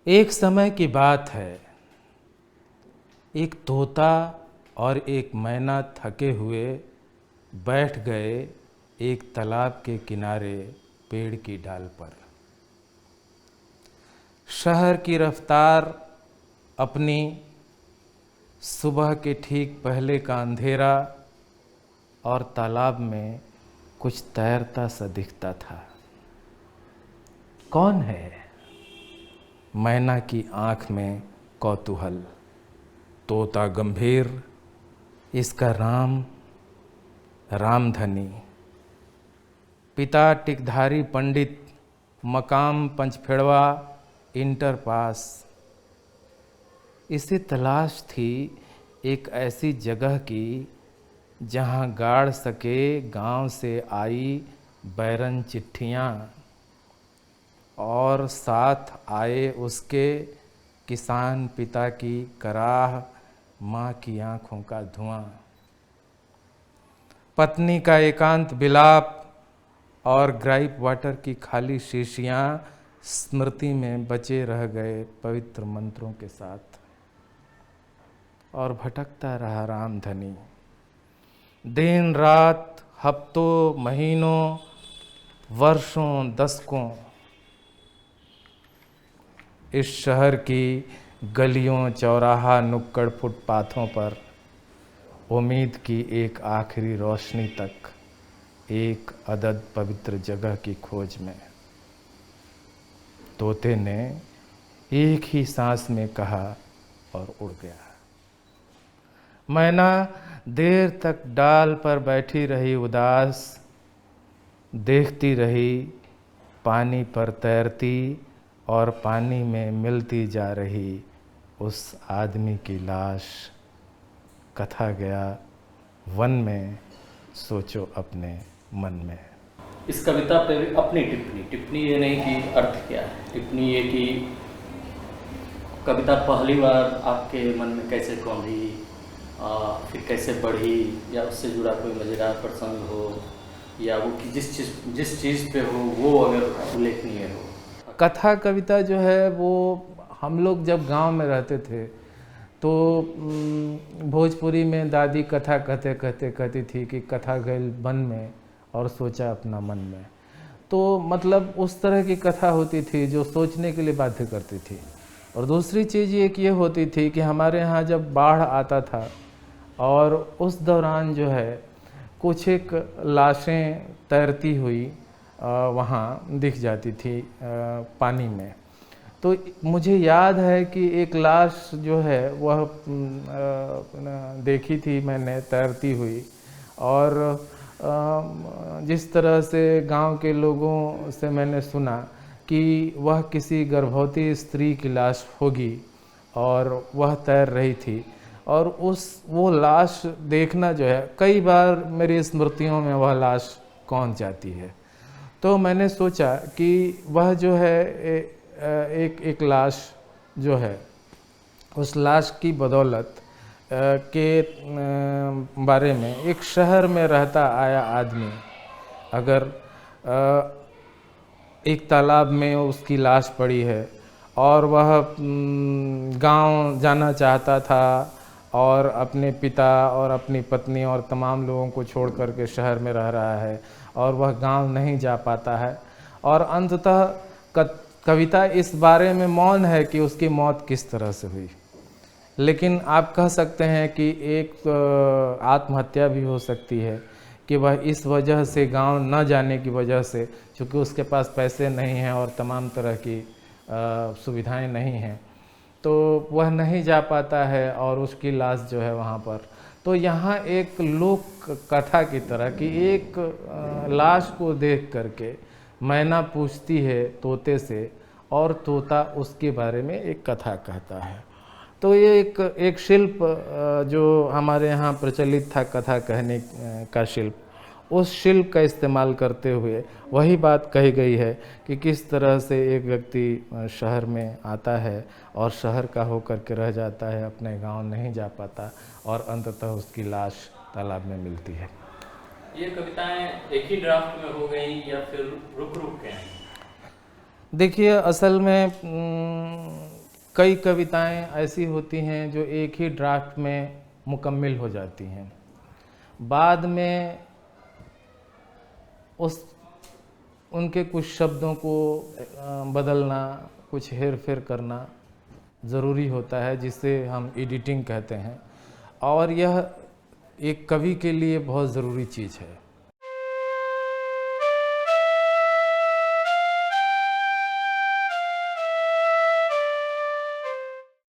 एक समय की बात है, एक तोता और एक मैना थके हुए बैठ गए एक तालाब के किनारे पेड़ की डाल पर। शहर की रफ्तार अपनी, सुबह के ठीक पहले का अंधेरा और तालाब में कुछ तैरता सा दिखता था। कौन है? मैना की आंख में कौतूहल, तोता गंभीर, इसका राम रामधनी। पिता टिकधारी पंडित, मकाम पंचफेड़वा, इंटर पास। इसे तलाश थी एक ऐसी जगह की जहां गाड़ सके गांव से आई बैरन चिट्ठियाँ और साथ आए उसके किसान पिता की कराह, माँ की आँखों का धुआं। पत्नी का एकांत विलाप और ग्राइप वाटर की खाली शीशियाँ स्मृति में बचे रह गए पवित्र मंत्रों के साथ। और भटकता रहा रामधनी, दिन रात, हफ्तों, महीनों, वर्षों, दशकों। इस शहर की गलियों, चौराहा, नुक्कड़, फुटपाथों पर उम्मीद की एक आखिरी रोशनी तक, एक अदद पवित्र जगह की खोज में। तोते ने एक ही सांस में कहा और उड़ गया। मैना देर तक डाल पर बैठी रही उदास, देखती रही पानी पर तैरती और पानी में मिलती जा रही उस आदमी की लाश। कथा गया वन में, सोचो अपने मन में। इस कविता पे भी अपनी टिप्पणी ये नहीं कि अर्थ क्या है, टिप्पणी ये कि कविता पहली बार आपके मन में कैसे कौंधी, फिर कैसे बढ़ी, या उससे जुड़ा कोई मजेदार प्रसंग हो, या वो कि जिस चीज़ पे हो वो अगर उल्लेखनीय हो। कथा कविता जो है वो हम लोग जब गांव में रहते थे तो भोजपुरी में दादी कथा कहते कहते कहती थी कि कथा गइल वन में और सोचा अपना मन में। तो मतलब उस तरह की कथा होती थी जो सोचने के लिए बाध्य करती थी। और दूसरी चीज़ एक ये होती थी कि हमारे यहाँ जब बाढ़ आता था और उस दौरान जो है कुछ एक लाशें तैरती हुई वहाँ दिख जाती थी पानी में। तो मुझे याद है कि एक लाश जो है वह देखी थी मैंने तैरती हुई, और जिस तरह से गांव के लोगों से मैंने सुना कि वह किसी गर्भवती स्त्री की लाश होगी और वह तैर रही थी। और वो लाश देखना जो है, कई बार मेरी स्मृतियों में वह लाश पहुंच जाती है। तो मैंने सोचा कि वह जो है एक लाश जो है, उस लाश की बदौलत के बारे में एक शहर में रहता आया आदमी अगर एक तालाब में उसकी लाश पड़ी है और वह गांव जाना चाहता था और अपने पिता और अपनी पत्नी और तमाम लोगों को छोड़ कर के शहर में रह रहा है और वह गांव नहीं जा पाता है, और अंततः कविता इस बारे में मौन है कि उसकी मौत किस तरह से हुई। लेकिन आप कह सकते हैं कि एक आत्महत्या भी हो सकती है कि वह इस वजह से, गांव न जाने की वजह से, चूँकि उसके पास पैसे नहीं हैं और तमाम तरह की सुविधाएं नहीं हैं, तो वह नहीं जा पाता है और उसकी लाश जो है वहाँ पर। तो यहाँ एक लोक कथा की तरह कि एक लाश को देख करके मैना पूछती है तोते से और तोता उसके बारे में एक कथा कहता है। तो ये एक शिल्प जो हमारे यहाँ प्रचलित था, कथा कहने का शिल्प, उस शिल्प का इस्तेमाल करते हुए वही बात कही गई है कि किस तरह से एक व्यक्ति शहर में आता है और शहर का होकर के रह जाता है, अपने गांव नहीं जा पाता और अंततः उसकी लाश तालाब में मिलती है। ये कविताएं एक ही ड्राफ्ट में हो गई या फिर रुक रुक के? देखिए, असल में कई कविताएं ऐसी होती हैं जो एक ही ड्राफ्ट में मुकम्मिल हो जाती हैं, बाद में उनके कुछ शब्दों को बदलना, कुछ हेर फेर करना ज़रूरी होता है, जिसे हम एडिटिंग कहते हैं। और यह एक कवि के लिए बहुत ज़रूरी चीज़ है।